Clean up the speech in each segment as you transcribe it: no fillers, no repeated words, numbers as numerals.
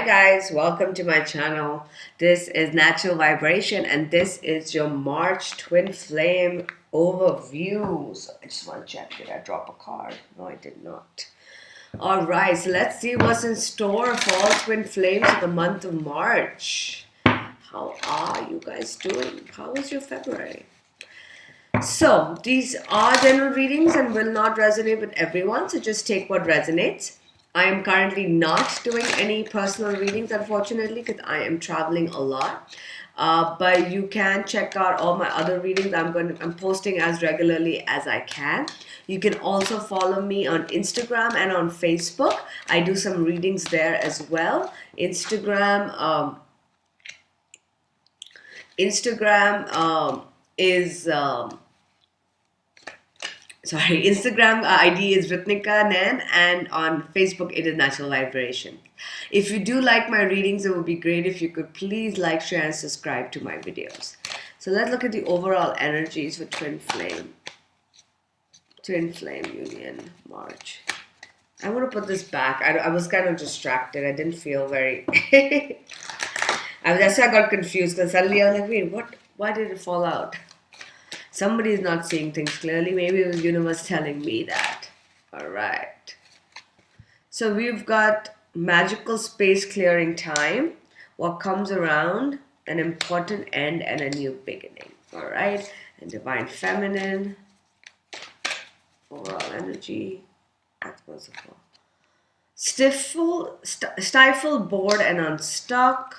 guys, welcome to my channel. This is Natural Vibration and this is your March Twin Flame overview. So I just want to check, did I drop a card? No, I did not. Alright, so let's see what's in store for all Twin Flames for the month of March. How are you guys doing? How was your February? So these are general readings and will not resonate with everyone, so just take what resonates. I am currently not doing any personal readings, unfortunately, because I am traveling a lot. But you can check out all my other readings. I'm posting as regularly as I can. You can also follow me on Instagram and on Facebook. I do some readings there as well. Instagram is Instagram ID is Ritnika Nan, and on Facebook it is Natural Vibration. If you do like my readings, it would be great if you could please like, share, and subscribe to my videos. So let's look at the overall energies for Twin Flame Union, March. I want to put this back. I was kind of distracted. I didn't feel very... That's why I got confused, because suddenly I was like, wait, what? Why did it fall out? Somebody is not seeing things clearly. Maybe the universe telling me that. All right. So we've got magical space clearing time. What comes around? An important end and a new beginning. All right. And divine feminine. Overall energy. That's merciful. Stifle, bored, and unstuck.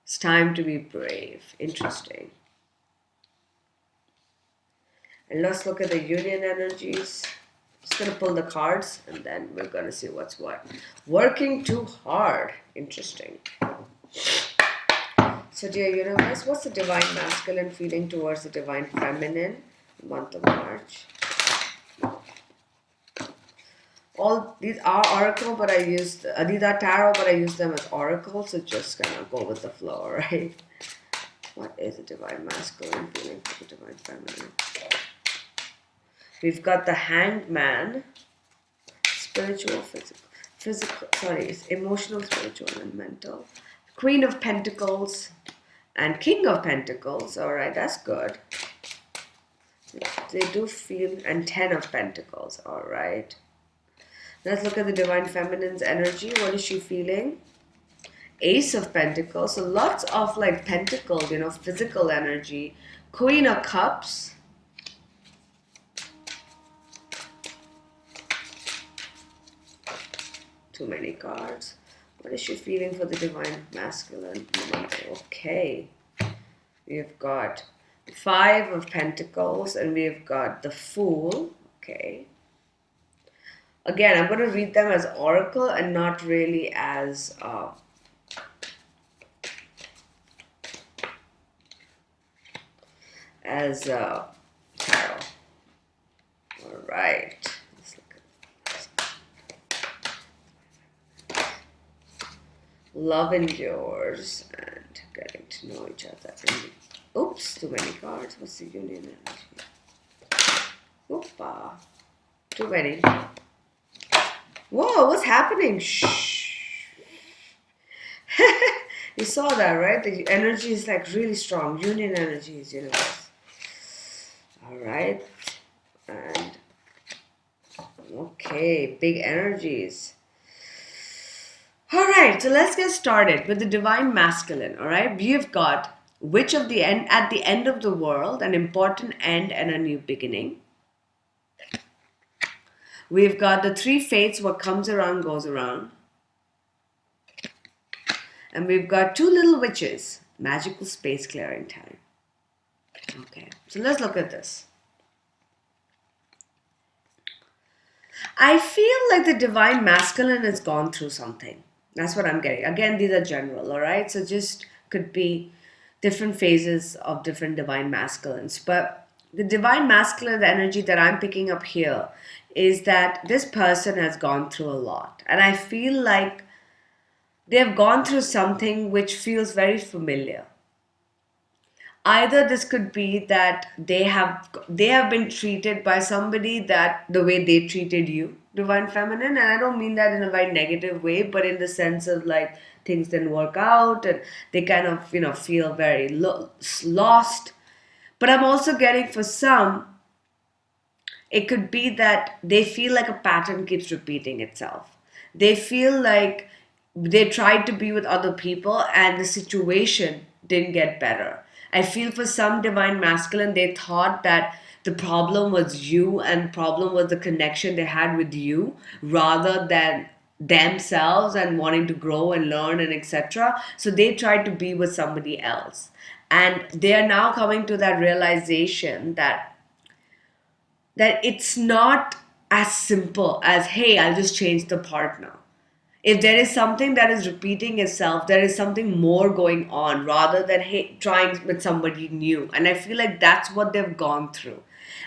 It's time to be brave. Interesting. And let's look at the union energies. Just going to pull the cards and then we're going to see what's what. Working too hard. Interesting. So dear universe, what's the divine masculine feeling towards the divine feminine month of March? All these are oracle, but I used these are tarot, but I use them as oracle. So just kind of go with the flow, right? What is a divine masculine feeling for the divine feminine? We've got the Hanged Man, spiritual, it's emotional, spiritual, and mental. Queen of Pentacles and King of Pentacles. All right, that's good. They do feel, and 10 of Pentacles. All right. Let's look at the divine feminine's energy. What is she feeling? Ace of Pentacles. So lots of like pentacles, physical energy. Queen of Cups. Too many cards. What is she feeling for the divine masculine? Okay. We've got 5 of Pentacles and we've got the Fool. Okay. Again, I'm going to read them as oracle and not really as tarot. All right. Let's look at this. Love endures and getting to know each other. Oops, too many cards. What's the union energy? Oopa. Too many. Whoa, what's happening? Shh. You saw that, right? The energy is like really strong. Union energy is universe. All right. And okay, big energies. All right, so let's get started with the divine masculine. All right, we've got Witch of the End, at the end of the world, an important end and a new beginning. We've got the 3 fates, what comes around goes around. And we've got 2 little witches, magical space clearing time. Okay, so let's look at this. I feel like the divine masculine has gone through something. That's what I'm getting. Again, these are general, all right? So just could be different phases of different divine masculines. But the divine masculine energy that I'm picking up here is that this person has gone through a lot. And I feel like they have gone through something which feels very familiar. either this could be that they have been treated by somebody that the way they treated you, divine feminine, and I don't mean that in a very negative way, but in the sense of like things didn't work out and they kind of feel very lost. But I'm also getting for some, it could be that they feel like a pattern keeps repeating itself. They feel like they tried to be with other people and the situation didn't get better. I feel for some divine masculine, they thought that the problem was you and the problem was the connection they had with you rather than themselves and wanting to grow and learn and etc. So they tried to be with somebody else. And they are now coming to that realization that it's not as simple as, hey, I'll just change the partner. If there is something that is repeating itself, there is something more going on rather than, hey, trying with somebody new. And I feel like that's what they've gone through.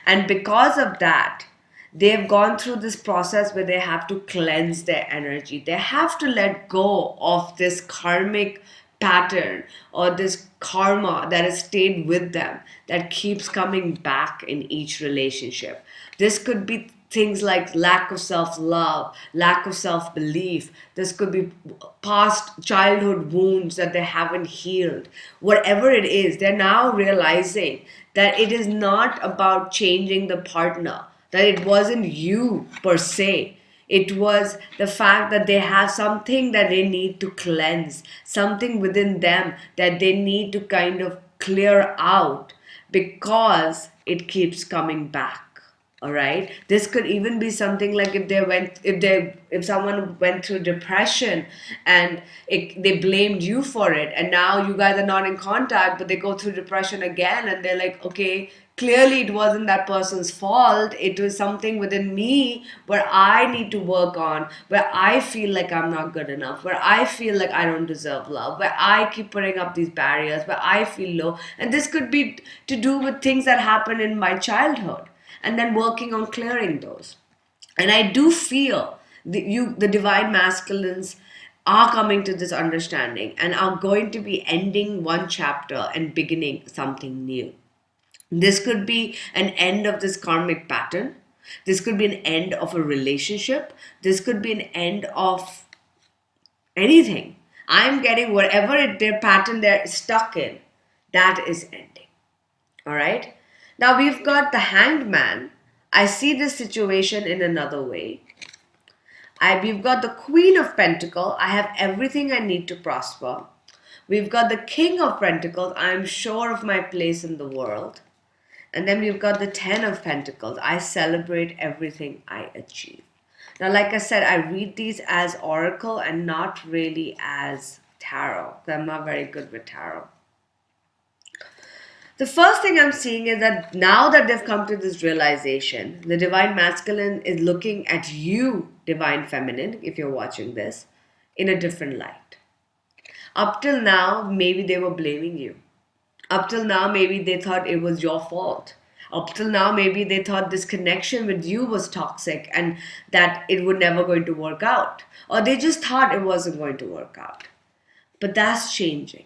And because of that, they've gone through this process where they have to cleanse their energy. They have to let go of this karmic pattern or this karma that has stayed with them that keeps coming back in each relationship. This could be things like lack of self love, lack of self belief. This could be past childhood wounds that they haven't healed. Whatever it is, they're now realizing that it is not about changing the partner, that it wasn't you per se. It was the fact that they have something that they need to cleanse, something within them that they need to kind of clear out because it keeps coming back. All right, this could even be something like if someone went through depression and they blamed you for it, and now you guys are not in contact, but they go through depression again and they're like, okay, clearly it wasn't that person's fault, it was something within me where I need to work on, where I feel like I'm not good enough, where I feel like I don't deserve love, where I keep putting up these barriers, where I feel low. And this could be to do with things that happened in my childhood and then working on clearing those. And I do feel the divine masculines are coming to this understanding and are going to be ending one chapter and beginning something new. This could be an end of this karmic pattern. This could be an end of a relationship. This could be an end of anything. I'm getting whatever their pattern they're stuck in, that is ending. All right. Now we've got the Hanged Man. I see this situation in another way. We've got the Queen of Pentacles. I have everything I need to prosper. We've got the King of Pentacles. I'm sure of my place in the world. And then we've got the Ten of Pentacles. I celebrate everything I achieve. Now, like I said, I read these as oracle and not really as tarot. I'm not very good with tarot. The first thing I'm seeing is that now that they've come to this realization, the divine masculine is looking at you, divine feminine, if you're watching this, in a different light. Up till now, maybe they were blaming you. Up till now, maybe they thought it was your fault. Up till now, maybe they thought this connection with you was toxic and that it would never going to work out. Or they just thought it wasn't going to work out. But that's changing.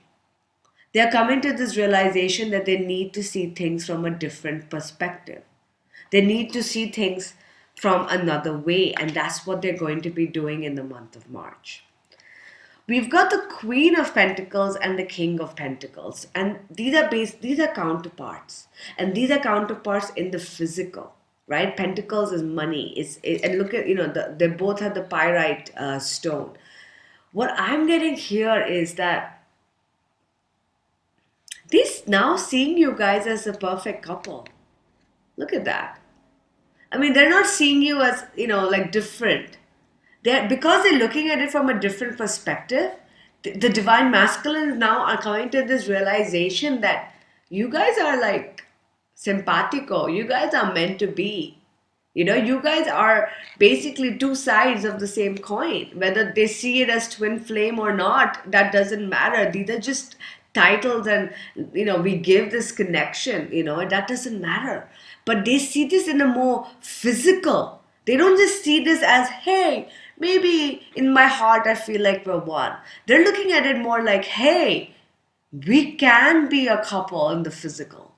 They're coming to this realization that they need to see things from a different perspective. They need to see things from another way, and that's what they're going to be doing in the month of March. We've got the Queen of Pentacles and the King of Pentacles, and these are counterparts, and these are counterparts in the physical, right? Pentacles is money, and look at they both have the pyrite stone. What I'm getting here is that this now seeing you guys as a perfect couple. Look at that. I mean, they're not seeing you as, like different. Because they're looking at it from a different perspective, the divine masculines now are coming to this realization that you guys are like simpatico. You guys are meant to be. You guys are basically two sides of the same coin. Whether they see it as twin flame or not, that doesn't matter. These are just titles, and we give this connection, that doesn't matter. But they see this in a more physical. They don't just see this as, hey, maybe in my heart I feel like we're one. They're looking at it more like, hey, We can be a couple in the physical.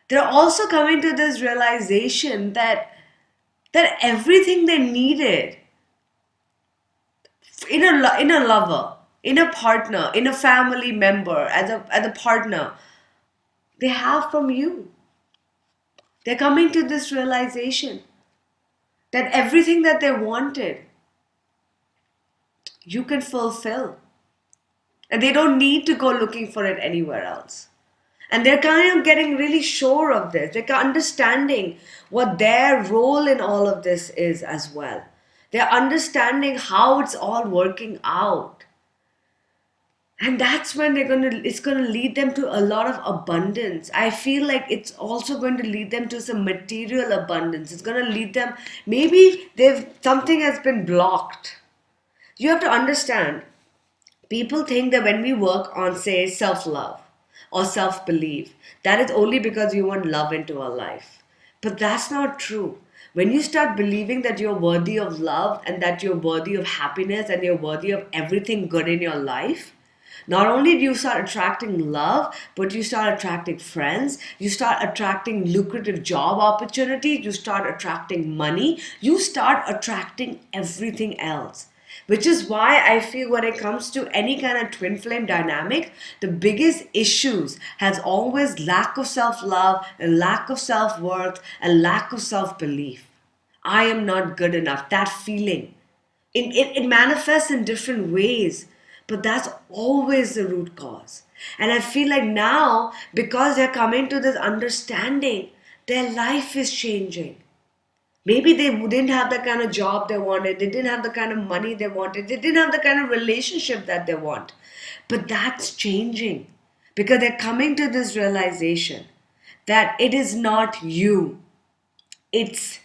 They're also coming to this realization that everything they needed in a lover, in a partner, in a family member, as a partner, they have from you. They're coming to this realization that everything that they wanted, you can fulfill. And they don't need to go looking for it anywhere else. And they're kind of getting really sure of this. They're understanding what their role in all of this is as well. They're understanding how it's all working out. And that's when it's gonna lead them to a lot of abundance. I feel like it's also going to lead them to some material abundance. It's gonna lead them, maybe they've something has been blocked. You have to understand, people think that when we work on, say, self-love or self-belief, that is only because we want love into our life. But that's not true. When you start believing that you're worthy of love and that you're worthy of happiness and you're worthy of everything good in your life, not only do you start attracting love, but you start attracting friends, you start attracting lucrative job opportunities, you start attracting money, you start attracting everything else. Which is why I feel when it comes to any kind of twin flame dynamic, the biggest issues has always lack of self-love and lack of self-worth and lack of self-belief. I am not good enough. That feeling. It manifests in different ways, but that's always the root cause. And I feel like now, because they're coming to this understanding, their life is changing. Maybe they didn't have the kind of job they wanted, they didn't have the kind of money they wanted, they didn't have the kind of relationship that they want. But that's changing because they're coming to this realization that it is not you, it's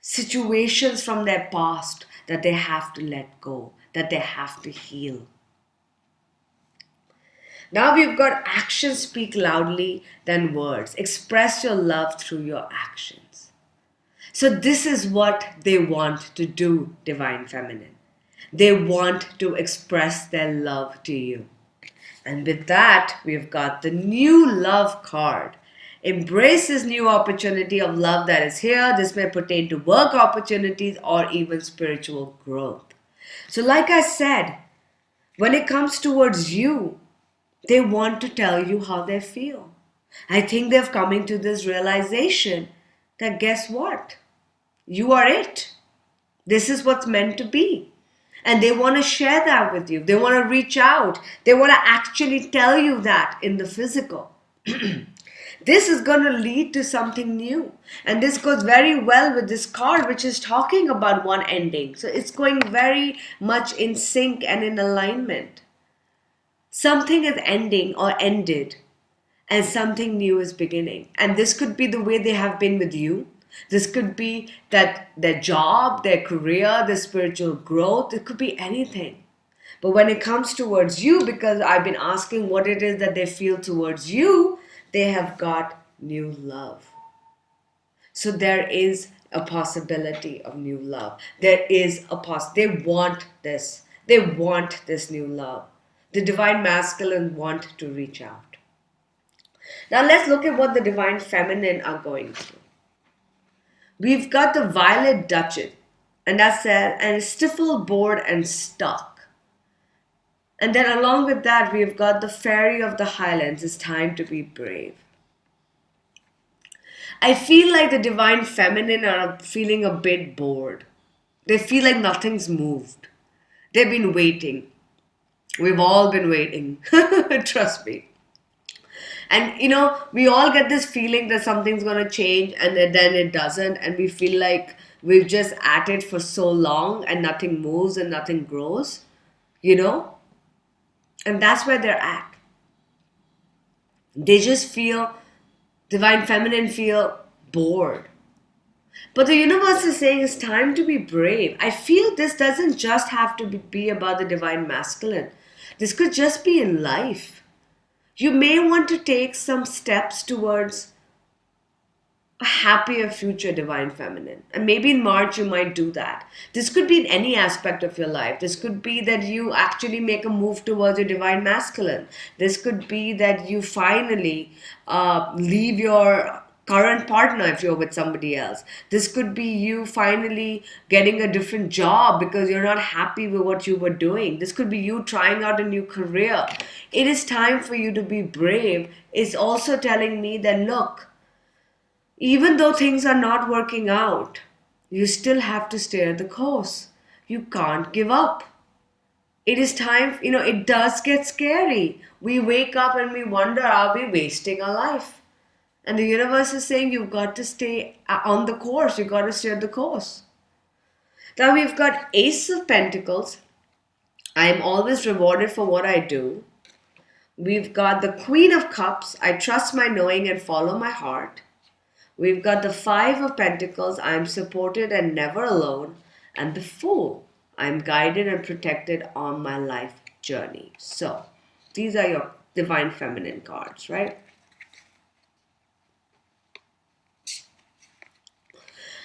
situations from their past that they have to let go, that they have to heal. Now we've got actions speak loudly than words. Express your love through your actions. So, this is what they want to do, Divine Feminine. They want to express their love to you. And with that, we've got the new love card. Embrace this new opportunity of love that is here. This may pertain to work opportunities or even spiritual growth. So, like I said, when it comes towards you, they want to tell you how they feel. I think they've come to this realization that guess what? You are it. This is what's meant to be. And they want to share that with you. They want to reach out. They want to actually tell you that in the physical. This is going to lead to something new. And this goes very well with this card, which is talking about one ending. So it's going very much in sync and in alignment. Something is ending or ended, and something new is beginning. And this could be the way they have been with you. This could be that their job, their career, their spiritual growth. It could be anything. But when it comes towards you, because I've been asking what it is that they feel towards you, they have got new love. So there is a possibility of new love. There is they want this. They want this new love. The divine masculine want to reach out. Now let's look at what the divine feminine are going through. We've got the violet duchet, and that's said, and stifled, bored, and stuck. And then along with that, we've got the fairy of the highlands. It's time to be brave. I feel like the divine feminine are feeling a bit bored. They feel like nothing's moved. They've been waiting. We've all been waiting. Trust me. And we all get this feeling that something's going to change and then it doesn't. And we feel like we've just at it for so long and nothing moves and nothing grows. And that's where they're at. They just feel, divine feminine feel bored. But the universe is saying it's time to be brave. I feel this doesn't just have to be about the divine masculine. This could just be in life. You may want to take some steps towards happier future, divine feminine. And maybe in March you might do that. This could be in any aspect of your life. This could be that you actually make a move towards your divine masculine. This could be that you finally leave your current partner if you're with somebody else. This could be you finally getting a different job because you're not happy with what you were doing. This could be you trying out a new career. It is time for you to be brave. It's also telling me that, look, even though things are not working out, you still have to stay the course. You can't give up. It is time, it does get scary. We wake up and we wonder, are we wasting our life? And the universe is saying you've got to stay on the course. You've got to stay the course. Now we've got Ace of Pentacles. I am always rewarded for what I do. We've got the Queen of Cups. I trust my knowing and follow my heart. We've got the Five of Pentacles. I am supported and never alone. And the Fool. I am guided and protected on my life journey. So these are your divine feminine cards, right?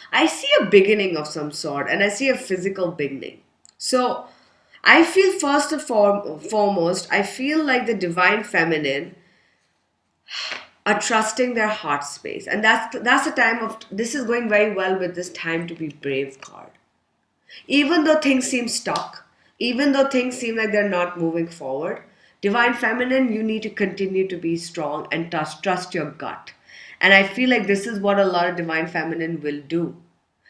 I see a beginning of some sort, and I see a physical beginning. So I feel first and foremost, I feel like the divine feminine are trusting their heart space. And that's a time of, this is going very well with this time to be brave card. Even though things seem stuck, even though things seem like they're not moving forward, divine feminine, you need to continue to be strong and trust your gut. And I feel like this is what a lot of divine feminine will do.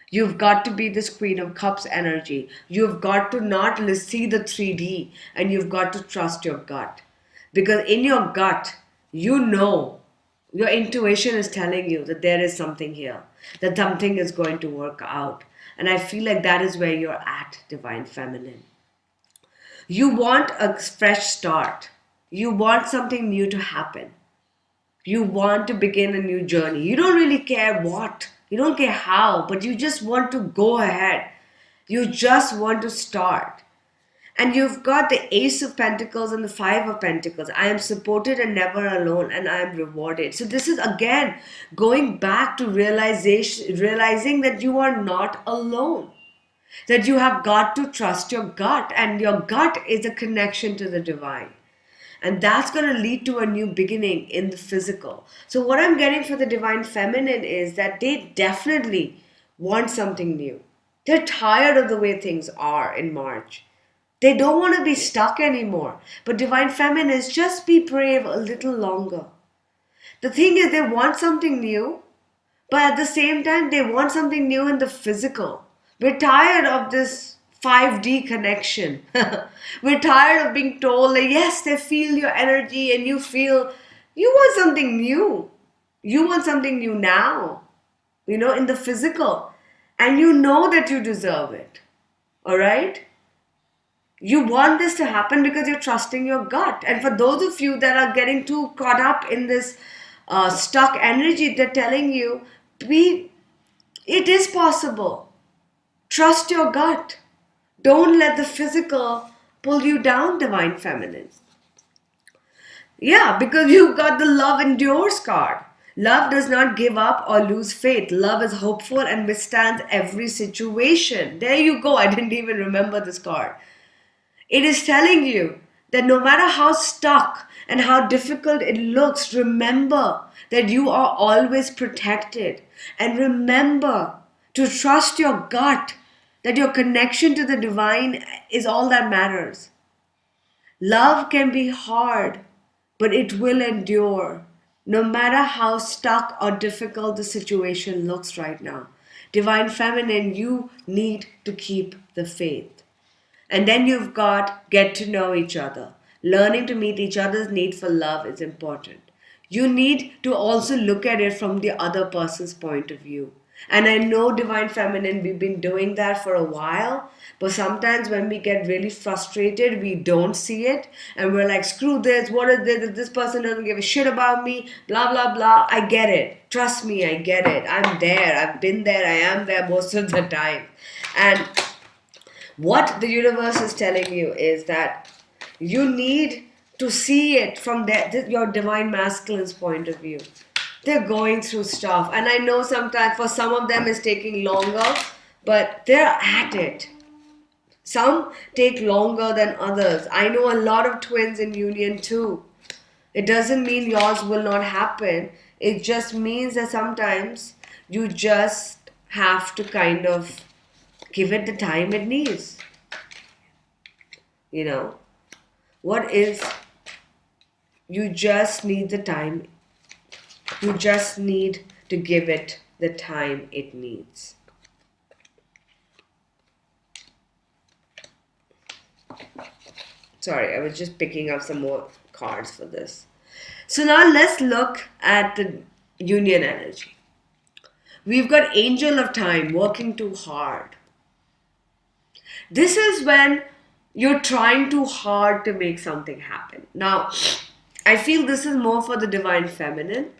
You've got to be this Queen of Cups energy. You've got to not see the 3D, and you've got to trust your gut. Because in your gut, your intuition is telling you that there is something here, that something is going to work out. And I feel like that is where you're at, divine feminine. You want a fresh start. You want something new to happen. You want to begin a new journey. You don't really care what. You don't care how, but you just want to go ahead. You just want to start. And you've got the Ace of Pentacles and the Five of Pentacles. I am supported and never alone, and I am rewarded. So this is again going back to realizing that you are not alone. That you have got to trust your gut, and your gut is a connection to the divine. And that's going to lead to a new beginning in the physical. So what I'm getting for the divine feminine is that they definitely want something new. They're tired of the way things are in March. They don't want to be stuck anymore. But divine feminine is just be brave a little longer. The thing is, they want something new, but at the same time, they want something new in the physical. We're tired of this 5D connection. We're tired of being told that yes, they feel your energy and you feel you want something new. You want something new now, in the physical. And you know that you deserve it. All right? You want this to happen because you're trusting your gut. And for those of you that are getting too caught up in this stuck energy, they're telling you, it is possible. Trust your gut. Don't let the physical pull you down, divine feminine. Yeah, because you've got the Love Endures card. Love does not give up or lose faith. Love is hopeful and withstands every situation. There you go. I didn't even remember this card. It is telling you that no matter how stuck and how difficult it looks, remember that you are always protected. And remember to trust your gut, that your connection to the divine is all that matters. Love can be hard, but it will endure, no matter how stuck or difficult the situation looks right now. Divine feminine, you need to keep the faith. And then you've got get to know each other. Learning to meet each other's need for love is important. You need to also look at it from the other person's point of view. And I know, divine feminine, we've been doing that for a while, but sometimes when we get really frustrated, we don't see it, and we're like, screw this, what is this, this person doesn't give a shit about me, blah, blah, blah. I get it. Trust me, I get it. I'm there. I've been there. I am there most of the time. And what the universe is telling you is that you need to see it from your divine masculine's point of view. they're going through stuff. And I know sometimes for some of them it's taking longer, but they're at it. Some take longer than others. I know a lot of twins in union too. It doesn't mean yours will not happen. It just means that sometimes you just have to kind of give it the time it needs. You know, what is, you just need the time, you just need to give it the time it needs. Sorry, I was just picking up some more cards for this. So now let's look at the union energy. We've got Angel of Time, working too hard. This is when you're trying too hard to make something happen. Now, I feel this is more for the divine feminine.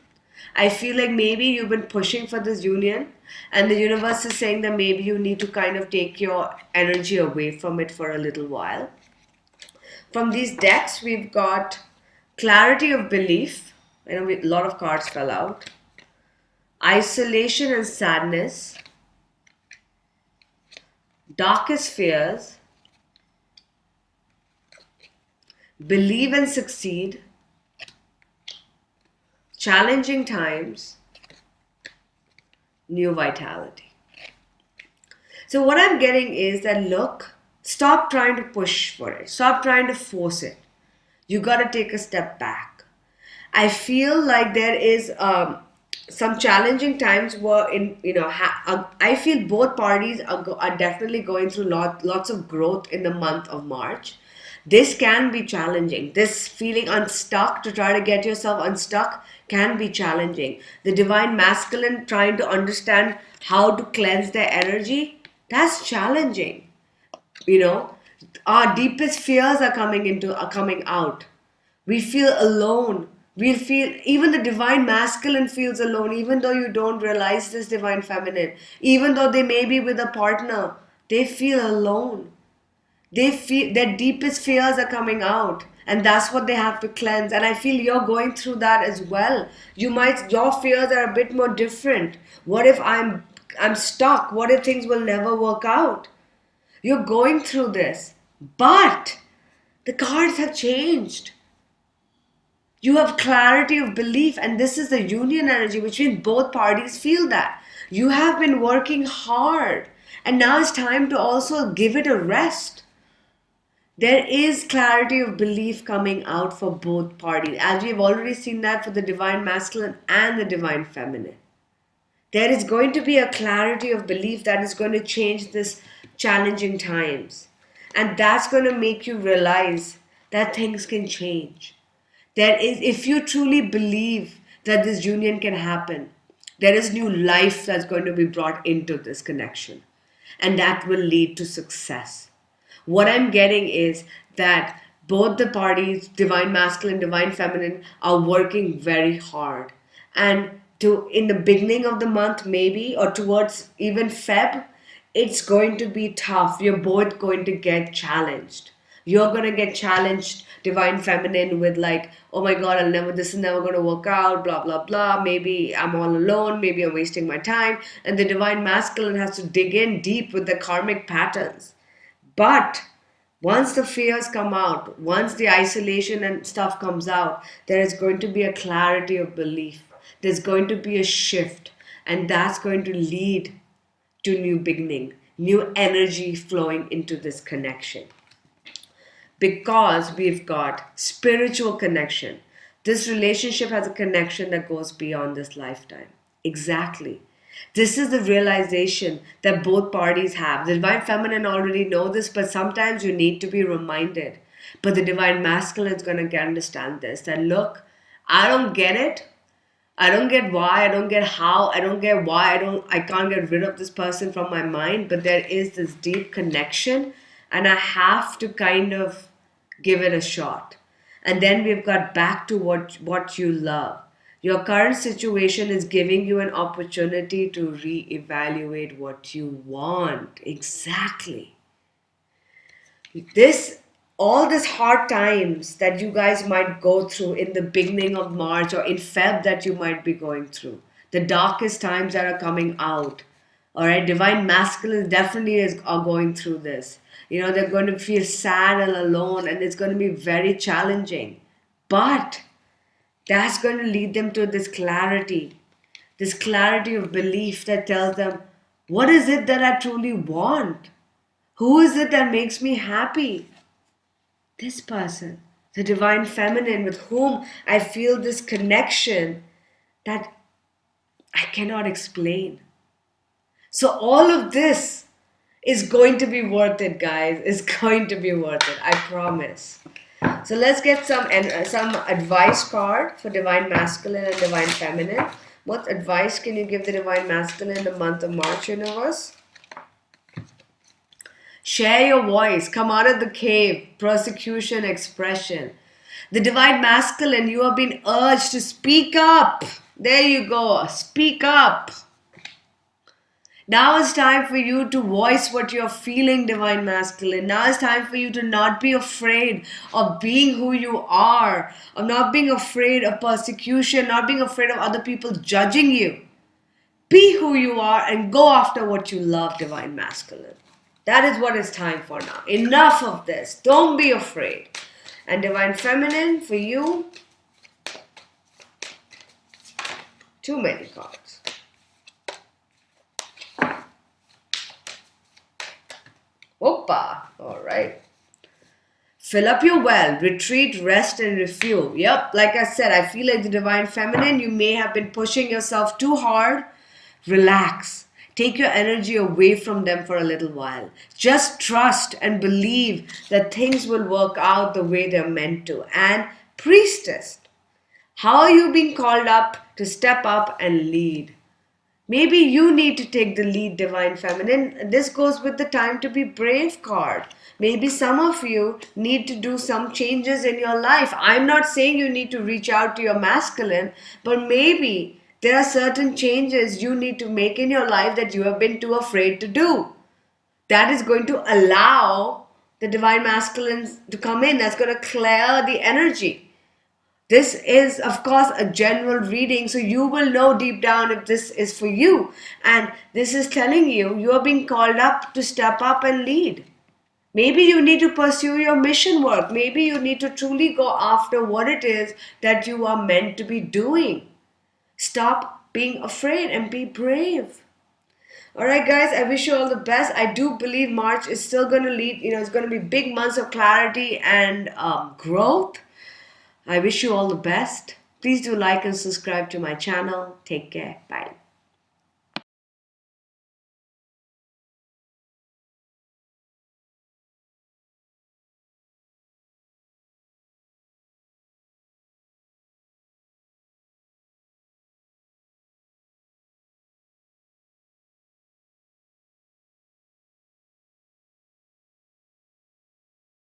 I feel like maybe you've been pushing for this union, and the universe is saying that maybe you need to kind of take your energy away from it for a little while. From these decks, we've got Clarity of Belief. I know a lot of cards fell out. Isolation and Sadness. Darkest Fears. Believe and Succeed. Challenging Times. New Vitality. So what I'm getting is that, look, stop trying to push for it. Stop trying to force it. You got to take a step back. I feel like there is some challenging times where I feel both parties are definitely going through lots of growth in the month of March. This can be challenging. This feeling unstuck, to try to get yourself unstuck, can be challenging. The divine masculine trying to understand how to cleanse their energy, that's challenging. You know, our deepest fears are coming out. We feel alone. We feel, even the divine masculine feels alone, even though you don't realize this divine feminine. Even though they may be with a partner, they feel alone. They feel their deepest fears are coming out, and that's what they have to cleanse. And I feel you're going through that as well. Your fears are a bit more different. What if I'm stuck? What if things will never work out? You're going through this, but the cards have changed. You have clarity of belief, and this is the union energy, which means both parties feel that. You have been working hard, and now it's time to also give it a rest. There is clarity of belief coming out for both parties, as we've already seen that for the divine masculine and the divine feminine. There is going to be a clarity of belief that is going to change this challenging times. And that's going to make you realize that things can change. There is, if you truly believe that this union can happen, there is new life that's going to be brought into this connection. And that will lead to success. What I'm getting is that both the parties, divine masculine, divine feminine, are working very hard. And in the beginning of the month, maybe, or towards even Feb, it's going to be tough. You're both going to get challenged. You're going to get challenged, divine feminine, with like, oh my God, this is never going to work out, blah, blah, blah. Maybe I'm all alone. Maybe I'm wasting my time. And the divine masculine has to dig in deep with the karmic patterns. But once the fears come out, once the isolation and stuff comes out, there is going to be a clarity of belief. There's going to be a shift, and that's going to lead to new beginning, new energy flowing into this connection. Because we've got spiritual connection. This relationship has a connection that goes beyond this lifetime. Exactly. This is the realization that both parties have. The divine feminine already know this, but sometimes you need to be reminded. But the divine masculine is going to understand this. That look, I don't get it. I don't get why, I don't get how, I don't get why I can't get rid of this person from my mind, but there is this deep connection, and I have to kind of give it a shot. And then we've got back to what you love. Your current situation is giving you an opportunity to reevaluate what you want. Exactly. This all these hard times that you guys might go through in the beginning of March or in Feb that you might be going through, the darkest times that are coming out. All right, divine masculine definitely are going through this. You know, they're going to feel sad and alone, and it's going to be very challenging. But that's going to lead them to this clarity of belief that tells them, what is it that I truly want? Who is it that makes me happy? This person, the divine feminine with whom I feel this connection that I cannot explain. So all of this is going to be worth it, guys. It's going to be worth it. I promise. So let's get some advice card for divine masculine and divine feminine. What advice can you give the divine masculine in the month of March, universe? Share your voice. Come out of the cave. Persecution, expression. The divine masculine, you have been urged to speak up. There you go. Speak up. Now it's time for you to voice what you're feeling, divine masculine. Now it's time for you to not be afraid of being who you are, of not being afraid of persecution, not being afraid of other people judging you. Be who you are and go after what you love, divine masculine. That is what it's time for now. Enough of this. Don't be afraid. And divine feminine, for you, too many cards. Opa. All right. Fill up your well, retreat, rest, and refuel. Yep, like I said, I feel like the divine feminine, you may have been pushing yourself too hard. Relax. Take your energy away from them for a little while. Just trust and believe that things will work out the way they're meant to. And priestess, how are you being called up to step up and lead? Maybe you need to take the lead, divine feminine. This goes with the time to be brave card. Maybe some of you need to do some changes in your life. I'm not saying you need to reach out to your masculine, but maybe there are certain changes you need to make in your life that you have been too afraid to do. That is going to allow the divine masculines to come in. That's going to clear the energy. This is, of course, a general reading, so you will know deep down if this is for you. And this is telling you are being called up to step up and lead. Maybe you need to pursue your mission work. Maybe you need to truly go after what it is that you are meant to be doing. Stop being afraid and be brave. Alright guys, I wish you all the best. I do believe March is still going to lead, it's going to be big months of clarity and growth. I wish you all the best. Please do like and subscribe to my channel. Take care. Bye.